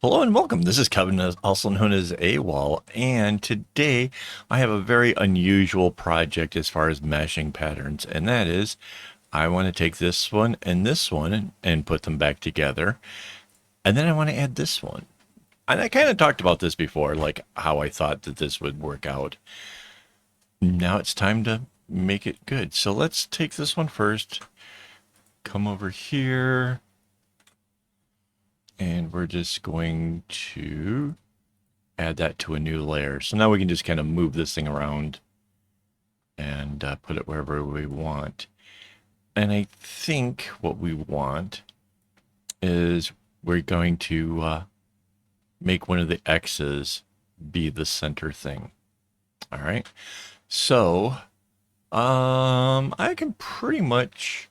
Hello and welcome. This is Kevin, also known as AWOL, and today I have a very unusual project as far as meshing patterns, and that is I want to take this one and this one and put them back together, and then I want to add this one. And I kind of talked about this before, like how I thought that this would work out. Now it's time to make it good. So let's take this one first, come over here, and we're just going to add that to a new layer. So now we can just kind of move this thing around and put it wherever we want. And I think what we want is we're going to make one of the X's be the center thing. All right. So I can pretty much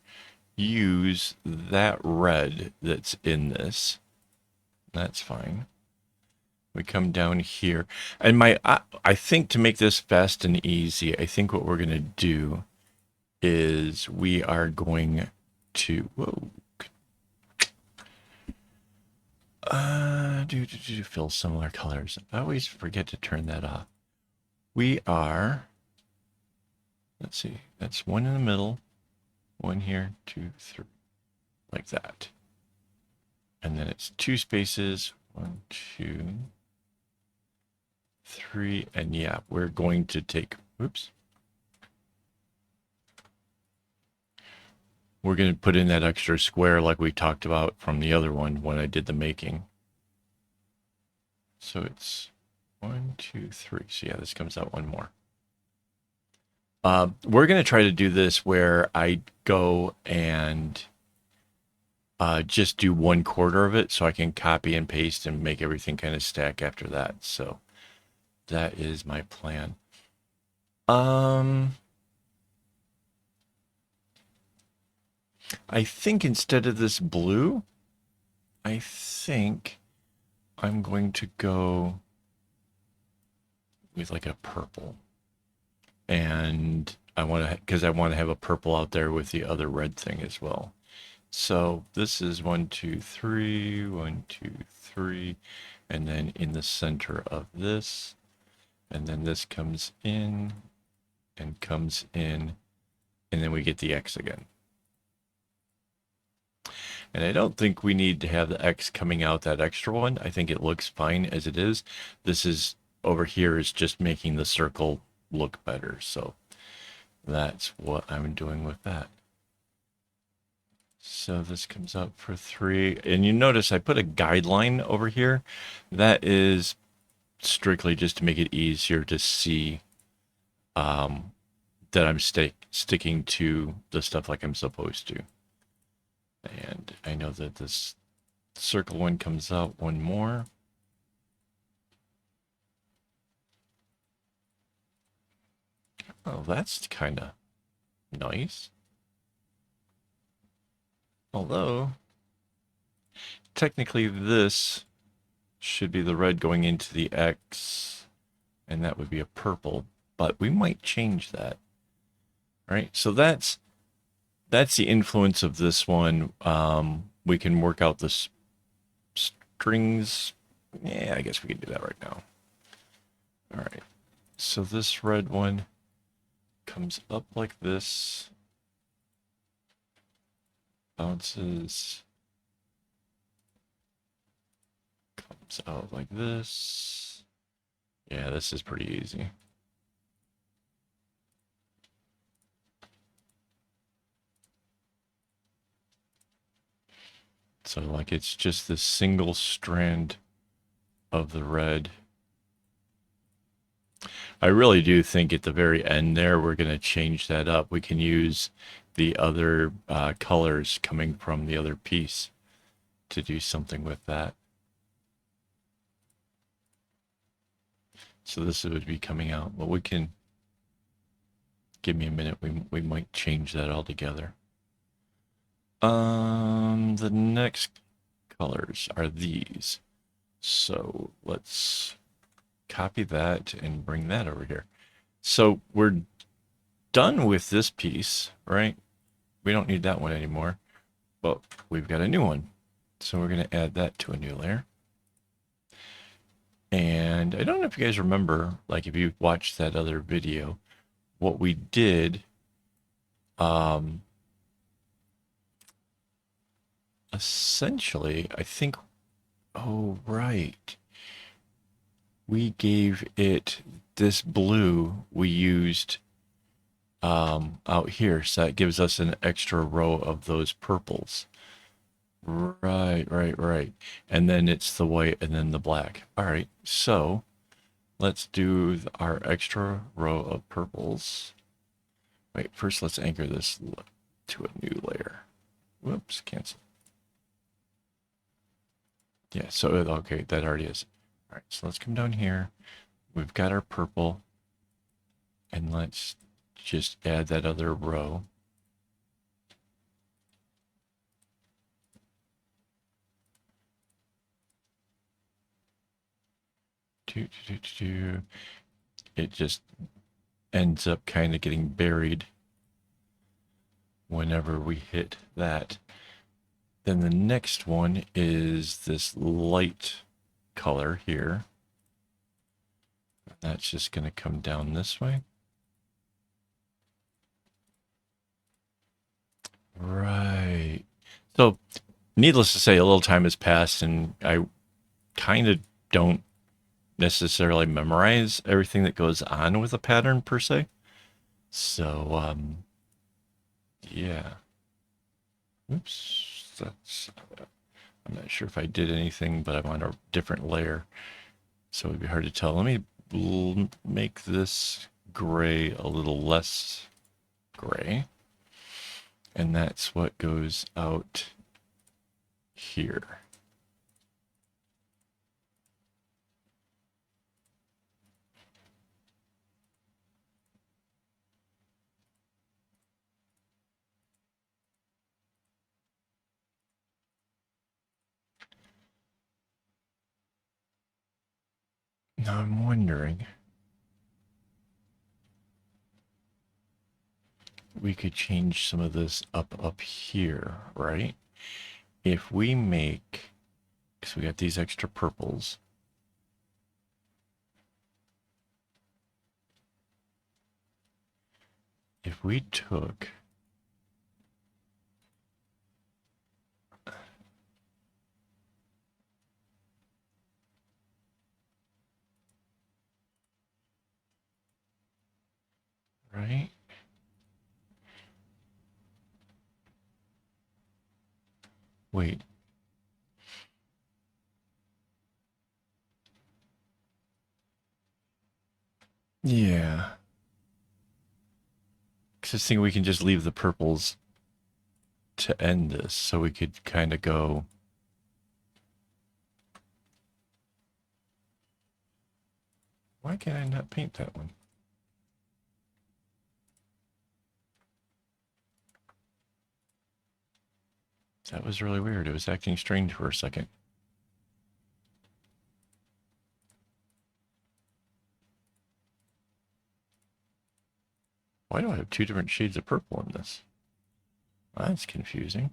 use that red that's in this. That's fine. We come down here, and I think to make this fast and easy, I think what we're going to do is we are going to do fill similar colors. I always forget to turn that off. We are, let's see, that's one in the middle, one here, 2, 3, like that, and then it's 2 spaces, 1, 2, 3, and yeah, we're going to take, oops. We're going to put in that extra square like we talked about from the other one when I did the making. So it's 1, 2, 3. So yeah, this comes out one more. We're going to try to do this where I go and just do 1/4 of it so I can copy and paste and make everything kind of stack after that. So that is my plan. I think instead of this blue, I think I'm going to go with like a purple. And I want to, because I want to have a purple out there with the other red thing as well. So this is 1, 2, 3, 1, 2, 3, and then in the center of this, and then this comes in and comes in, and then we get the X again. And I don't think we need to have the X coming out that extra one. I think it looks fine as it is. This is over here is just making the circle look better. So that's what I'm doing with that. So this comes up for 3. And you notice I put a guideline over here. That is strictly just to make it easier to see that I'm sticking to the stuff like I'm supposed to. And I know that this circle one comes out one more. Oh, that's kind of nice. Although, technically this should be the red going into the X, and that would be a purple, but we might change that. All right, so that's the influence of this one. We can work out the strings. Yeah, I guess we can do that right now. All right, so this red one comes up like this, bounces, comes out like this. Yeah, this is pretty easy. So like it's just this single strand of the red. I really do think at the very end there, we're going to change that up. We can use the other colors coming from the other piece to do something with that. So this would be coming out, but we can, give me a minute, we might change that altogether. The next colors are these. So let's copy that and bring that over here. So we're done with this piece, right? We don't need that one anymore, but we've got a new one. So we're going to add that to a new layer. And I don't know if you guys remember, like if you watched that other video, what we did, essentially, I think, oh, right. We gave it this blue we used out here. So that gives us an extra row of those purples. Right, right, right. And then it's the white and then the black. All right, so let's do our extra row of purples. Wait, first let's anchor this to a new layer. Whoops, cancel. Yeah, so, okay, that already is. All right, so let's come down here. We've got our purple. And let's just add that other row. It just ends up kind of getting buried whenever we hit that. Then the next one is this light color here. That's just going to come down this way. Right. So, needless to say, a little time has passed, and I kind of don't necessarily memorize everything that goes on with a pattern per se. So, yeah. Oops, that's, I'm not sure if I did anything, but I'm on a different layer, so it'd be hard to tell. Let me make this gray a little less gray, and that's what goes out here. Now I'm wondering, we could change some of this up here, right? If we make, because we got these extra purples, if we took right? Wait. Yeah. Because I was thinking we can just leave the purples to end this, so we could kind of go. Why can I not paint that one? That was really weird. It was acting strange for a second. Why do I have two different shades of purple in this? That's confusing.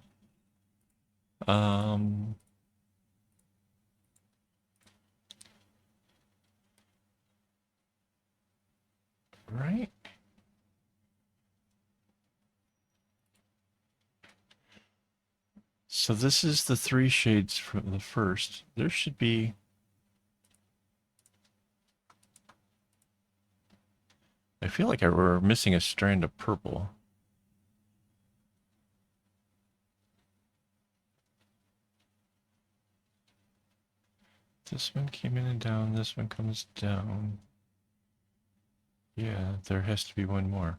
Right? So this is the three shades from the first. There should be. I feel like we're missing a strand of purple. This one came in and down. This one comes down. Yeah, there has to be one more.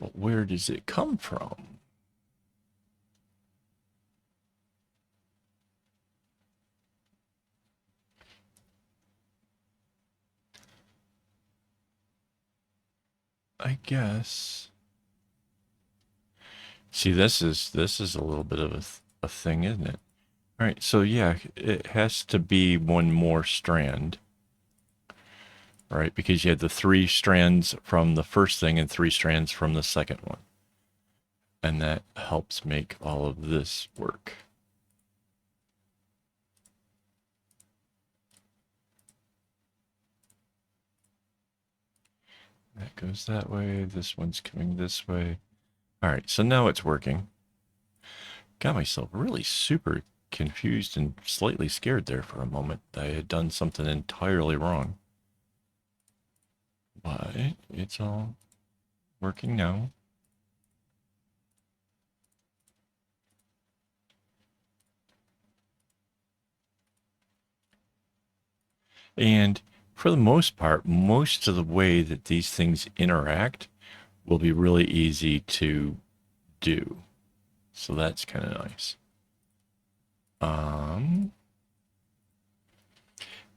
But where does it come from? I guess. See, this is a little bit of a thing, isn't it? All right, so yeah, it has to be one more strand, right? Because you had the three strands from the first thing and three strands from the second one. And that helps make all of this work. That goes that way. This one's coming this way. All right, so now it's working. Got myself really super confused and slightly scared there for a moment. I had done something entirely wrong. But it's all working now. And for the most part, most of the way that these things interact will be really easy to do. So that's kind of nice.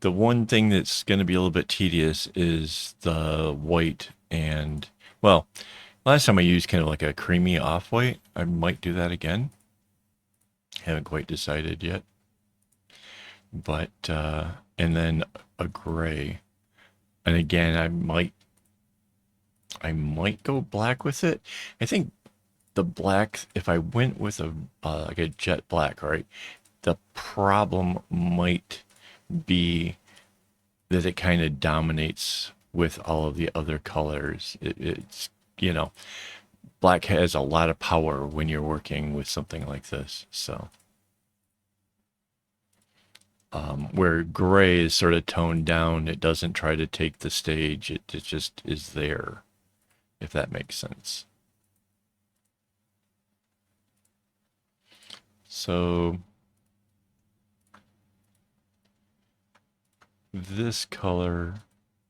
The one thing that's going to be a little bit tedious is the white and, well, last time I used kind of like a creamy off-white. I might do that again. Haven't quite decided yet. But, and then a gray. And again, I might go black with it. I think the black, if I went with a like a jet black, right, the problem might be that it kind of dominates with all of the other colors. It's, you know, black has a lot of power when you're working with something like this. So where gray is sort of toned down, it doesn't try to take the stage. It just is there, if that makes sense. So this color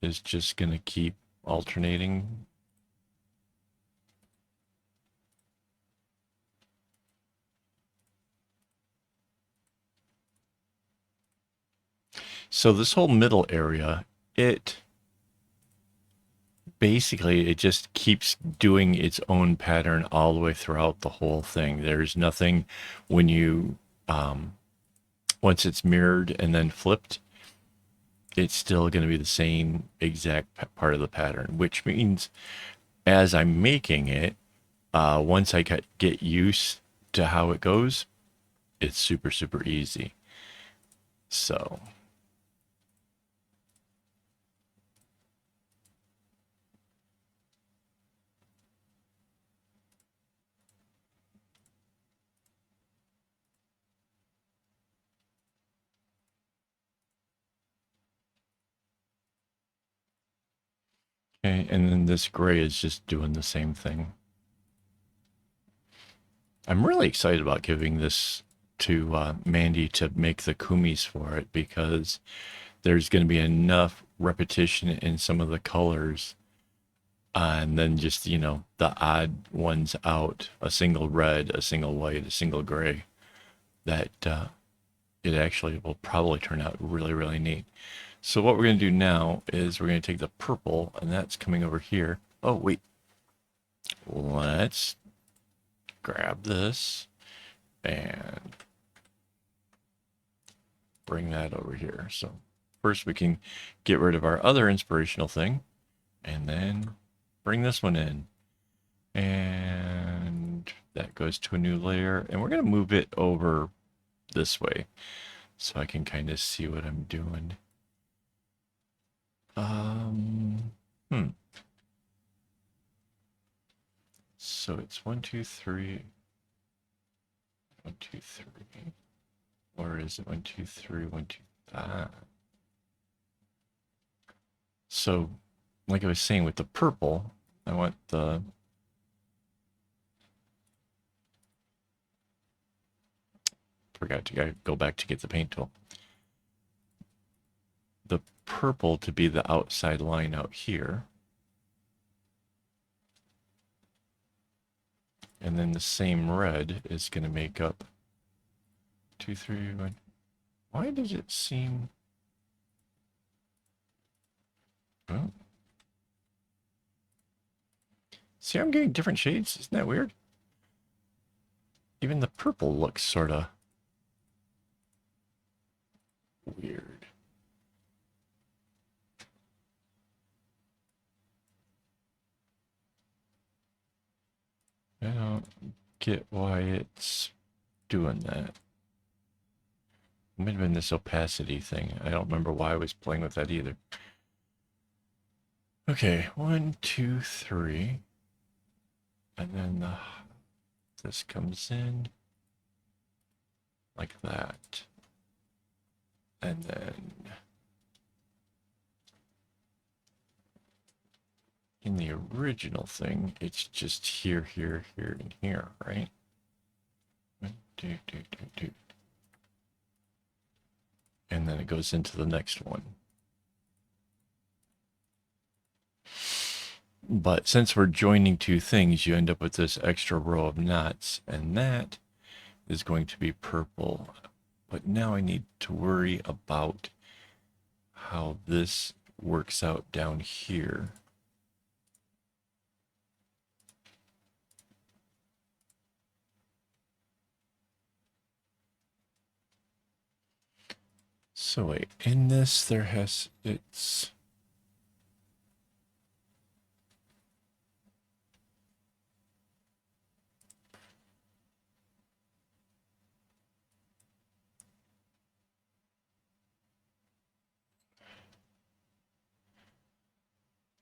is just going to keep alternating. So this whole middle area, it basically, it just keeps doing its own pattern all the way throughout the whole thing. There's nothing when you, once it's mirrored and then flipped, it's still going to be the same exact part of the pattern, which means as I'm making it, once I get used to how it goes, it's super, super easy. So. Okay, and then this gray is just doing the same thing. I'm really excited about giving this to Mandy to make the kumis for it because there's going to be enough repetition in some of the colors and then just, you know, the odd ones out, a single red, a single white, a single gray, that it actually will probably turn out really, really neat. So what we're going to do now is we're going to take the purple, and that's coming over here. Oh, wait. Let's grab this and bring that over here. So first we can get rid of our other inspirational thing and then bring this one in. And that goes to a new layer. And we're going to move it over this way so I can kind of see what I'm doing. So it's 1, 2, 3. 1, 2, 3. Or is it 1, 2, 3, 1, 2? Ah. So, like I was saying with the purple, I want the forgot to go back to get the paint tool. The purple to be the outside line out here. And then the same red is going to make up 2, 3, 1. Why does it seem... Oh. See, I'm getting different shades. Isn't that weird? Even the purple looks sort of weird. I don't get why it's doing that. It might have been this opacity thing. I don't remember why I was playing with that either. Okay, 1, 2, 3. And then this comes in like that. And then in the original thing, it's just here, here, here, and here, right? And then it goes into the next one. But since we're joining two things, you end up with this extra row of knots, and that is going to be purple. But now I need to worry about how this works out down here. So wait, in this there has, it's...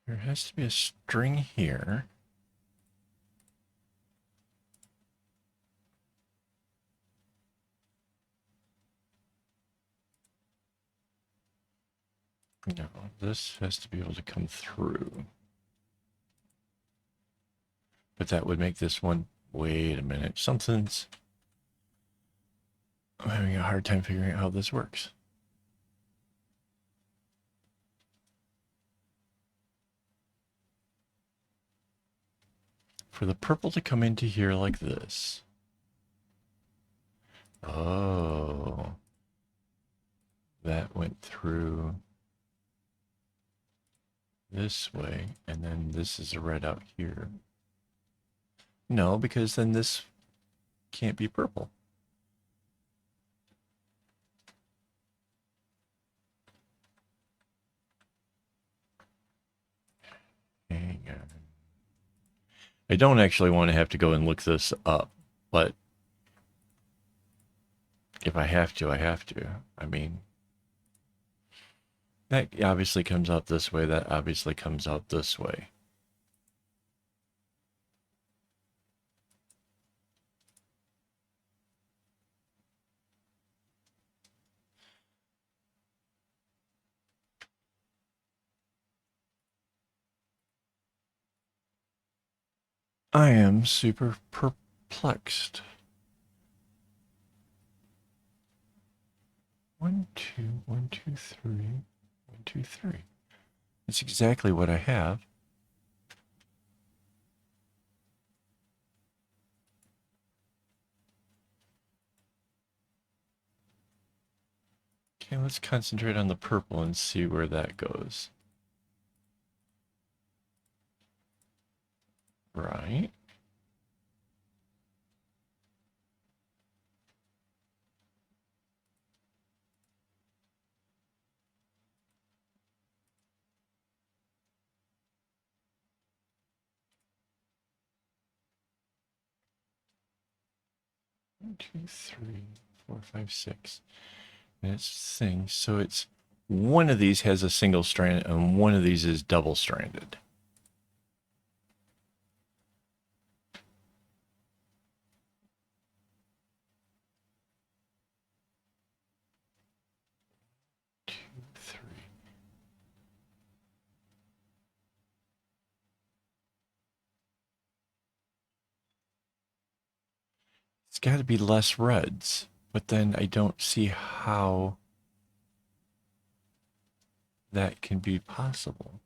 There has to be a string here. No, this has to be able to come through. But that would make this one... Wait a minute, something's... I'm having a hard time figuring out how this works. For the purple to come into here like this. Oh. That went through this way, and then this is a red out here. No, because then this can't be purple. Hang on. I don't actually want to have to go and look this up, but if I have to, I have to. I mean, that obviously comes out this way, that obviously comes out this way. I am super perplexed. 1, 2, 1, 2, 3, 1, 2, 3. That's exactly what I have. Okay, let's concentrate on the purple and see where that goes. Right. One, 2, 3, 4, 5, 6. And it's things. So it's one of these has a single strand and one of these is double stranded. Two, three. It's got to be less reds, but then I don't see how that can be possible.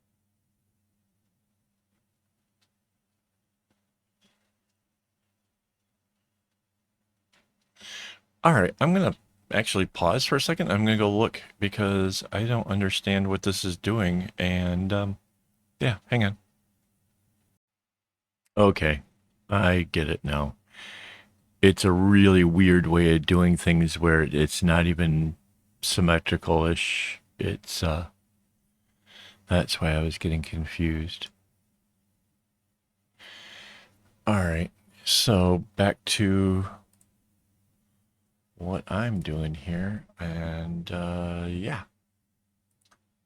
All right, I'm going to actually pause for a second. I'm going to go look because I don't understand what this is doing. And yeah, hang on. Okay, I get it now. It's a really weird way of doing things where it's not even symmetrical-ish. It's, that's why I was getting confused. All right, So back to what I'm doing here, and yeah,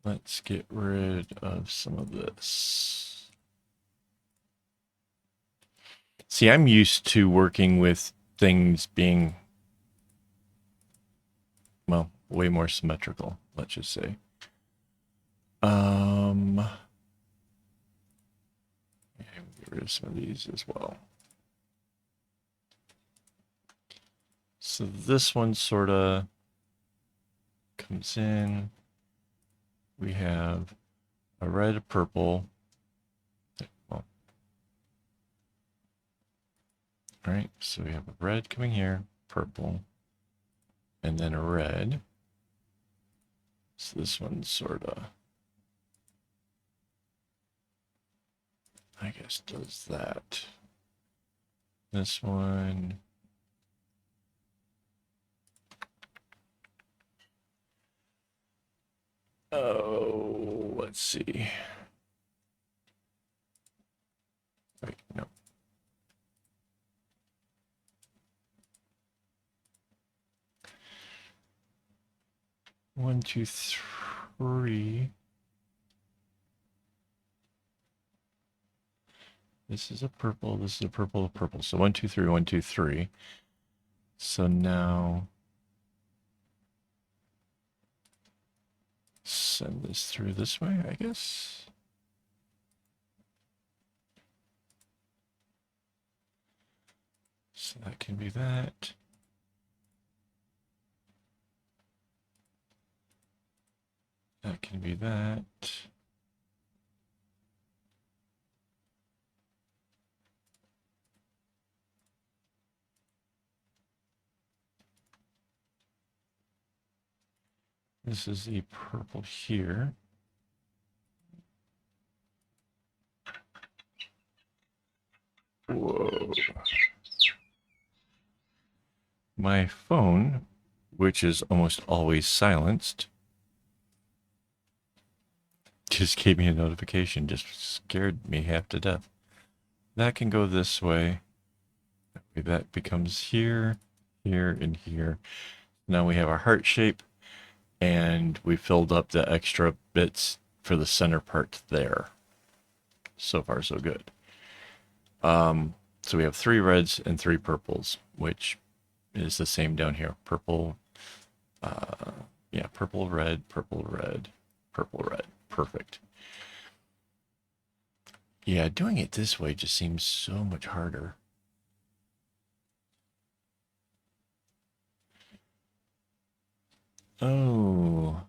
let's get rid of some of this. See, I'm used to working with things being, well, way more symmetrical, let's just say. Get rid of some of these as well. So this one sort of comes in. We have a red, a purple. Well, all right, so we have a red coming here, purple, and then a red. So this one sort of, I guess, does that. This one. Oh, let's see. Wait, no. One, two, three. This is a purple. This is a purple, a purple. So 1, 2, 3, 1, 2, 3. So now send this through this way, I guess. So that can be that. That can be that. This is the purple here. Whoa. My phone, which is almost always silenced, just gave me a notification, just scared me half to death. That can go this way. That becomes here, here, and here. Now we have our heart shape, and we filled up the extra bits for the center part there. So far, so good. So we have 3 reds and 3 purples, which is the same down here. Purple, yeah, purple, red, purple, red, purple, red. Perfect. Yeah, doing it this way just seems so much harder. Oh.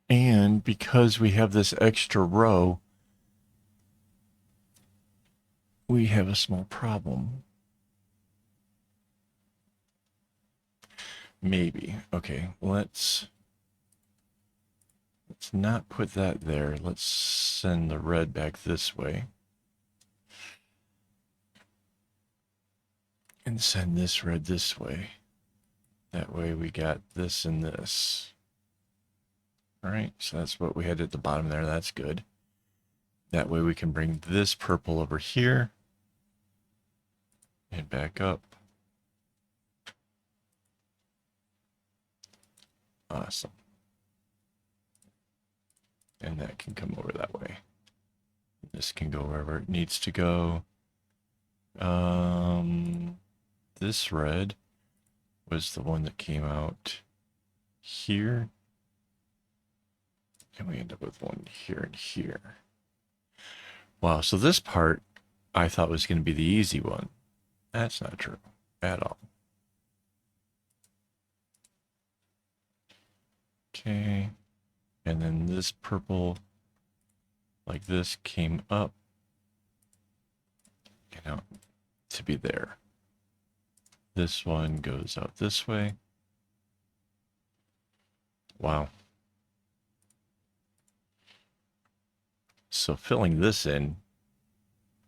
And because we have this extra row, we have a small problem. Maybe. Okay, let's not put that there. Let's send the red back this way. And send this red this way. That way we got this and this. All right, so that's what we had at the bottom there. That's good. That way we can bring this purple over here and back up. Awesome. And that can come over that way. This can go wherever it needs to go. This red was the one that came out here. And we end up with one here and here. Wow, so this part I thought was going to be the easy one. That's not true at all. Okay. And then this purple, like this, came up, you know, to be there. This one goes out this way. Wow. So filling this in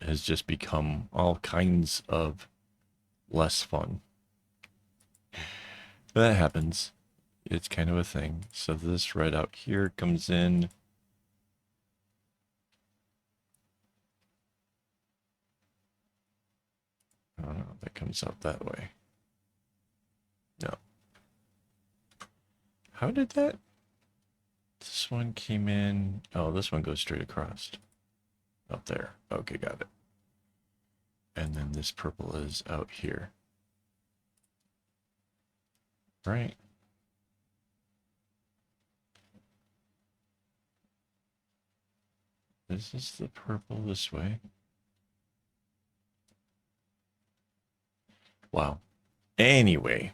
has just become all kinds of less fun. But that happens. It's kind of a thing. So this red out here comes in. that comes out that way. No. How did that? This one came in. Oh, this one goes straight across. Up there. Okay, got it. And then this purple is out here. Right. This is the purple this way. Wow. Anyway,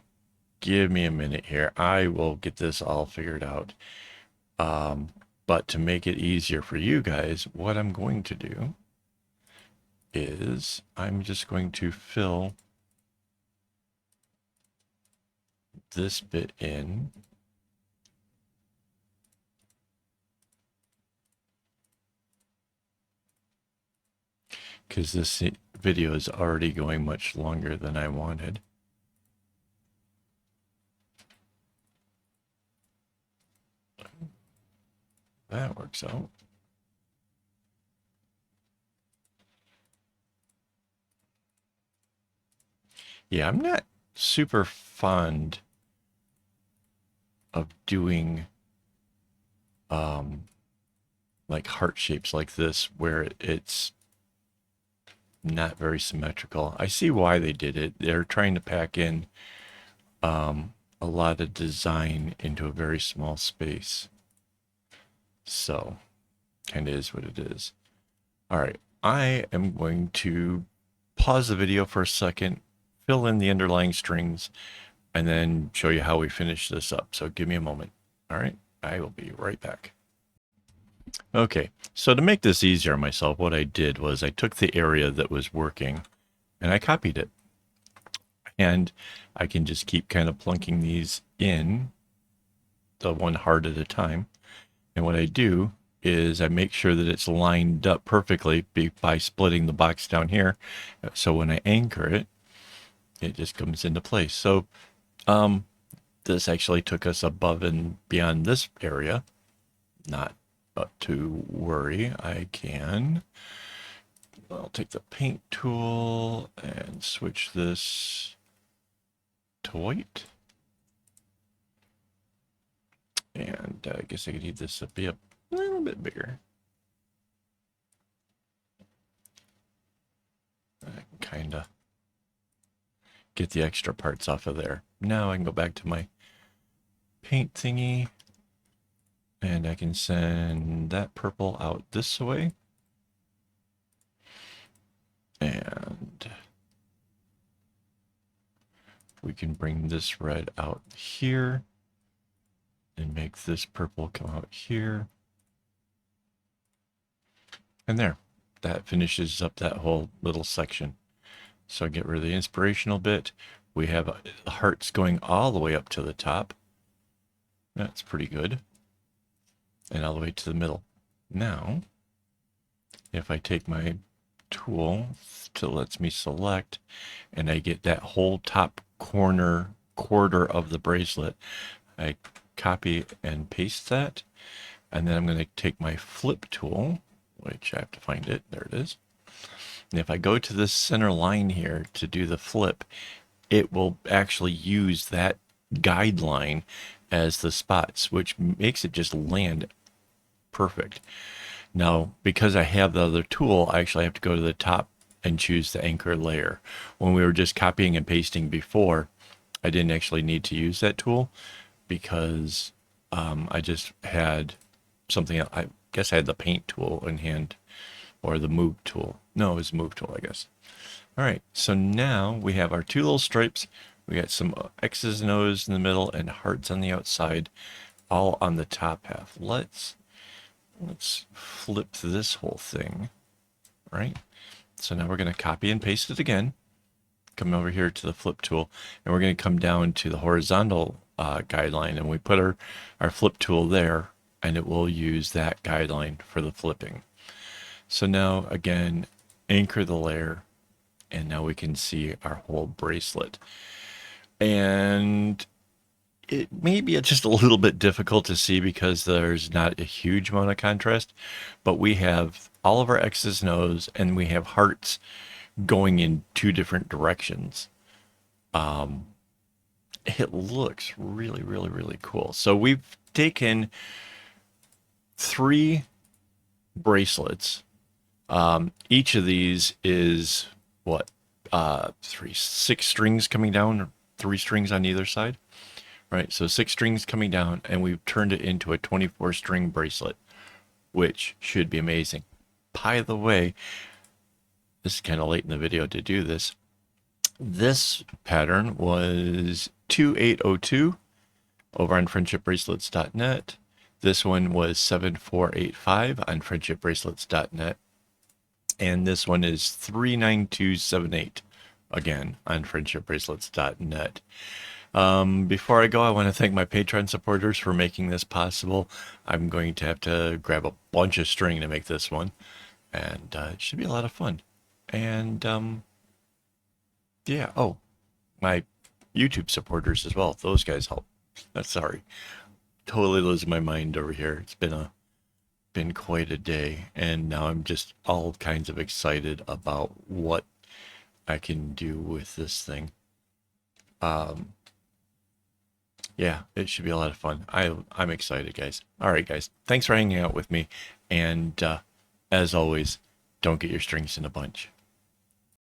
give me a minute here. I will get this all figured out. But to make it easier for you guys, what I'm going to do is I'm just going to fill this bit in. Because this video is already going much longer than I wanted. That works out. Yeah, I'm not super fond of doing like heart shapes like this where it's not very symmetrical. I see why they did it. They're trying to pack in a lot of design into a very small space. So, kind of is what it is. All right, I am going to pause the video for a second, fill in the underlying strings, and then show you how we finish this up. So give me a moment. All right, I will be right back. Okay, so to make this easier on myself, what I did was I took the area that was working and I copied it. And I can just keep kind of plunking these in, the one heart at a time. And what I do is I make sure that it's lined up perfectly by splitting the box down here. So when I anchor it, it just comes into place. So this actually took us above and beyond this area. Not to worry. I'll take the paint tool and switch this to white. And I guess I could need this to be a little bit bigger. I can kind of get the extra parts off of there. Now I can go back to my paint thingy and I can send that purple out this way. And we can bring this red out here and make this purple come out here. And there, that finishes up that whole little section. So I get rid of the inspirational bit. We have hearts going all the way up to the top. That's pretty good. And all the way to the middle. Now, if I take my tool to lets me select and I get that whole top quarter of the bracelet, I copy and paste that, and then I'm going to take my flip tool, which I have to find it. There it is. And if I go to this center line here to do the flip, it will actually use that guideline as the spots, which makes it just land perfect. Now, because I have the other tool, I actually have to go to the top and choose the anchor layer. When we were just copying and pasting before, I didn't actually need to use that tool because I just had something else. I guess I had the paint tool in hand, or the move tool. No, it was the move tool, I guess. All right, so now we have our two little stripes. We got some X's and O's in the middle and hearts on the outside, all on the top half. Let's flip this whole thing, right? So now we're going to copy and paste it again. Come over here to the flip tool, and we're going to come down to the horizontal guideline, and we put our flip tool there, and it will use that guideline for the flipping. So now, again, anchor the layer, and now we can see our whole bracelet. And it may be just a little bit difficult to see because there's not a huge amount of contrast, but we have all of our X's and O's, and we have hearts going in two different directions. It looks really, really, really cool. So we've taken 3 bracelets. Each of these is what, 6 strings coming down, or 3 strings on either side, right? So 6 strings coming down, and we've turned it into a 24 string bracelet, which should be amazing. By the way, this is kind of late in the video to do this. This pattern was 2802 over on friendshipbracelets.net. This one was 7485 on friendshipbracelets.net. And this one is 39278 again on friendshipbracelets.net. Before I go, I want to thank my Patreon supporters for making this possible. I'm going to have to grab a bunch of string to make this one, and it should be a lot of fun. And yeah, oh, my YouTube supporters as well. Those guys help. Sorry, totally losing my mind over here. It's been quite a day, and now I'm just all kinds of excited about what I can do with this thing. Yeah, it should be a lot of fun. I'm excited, guys. All right, guys, thanks for hanging out with me, and as always, don't get your strings in a bunch.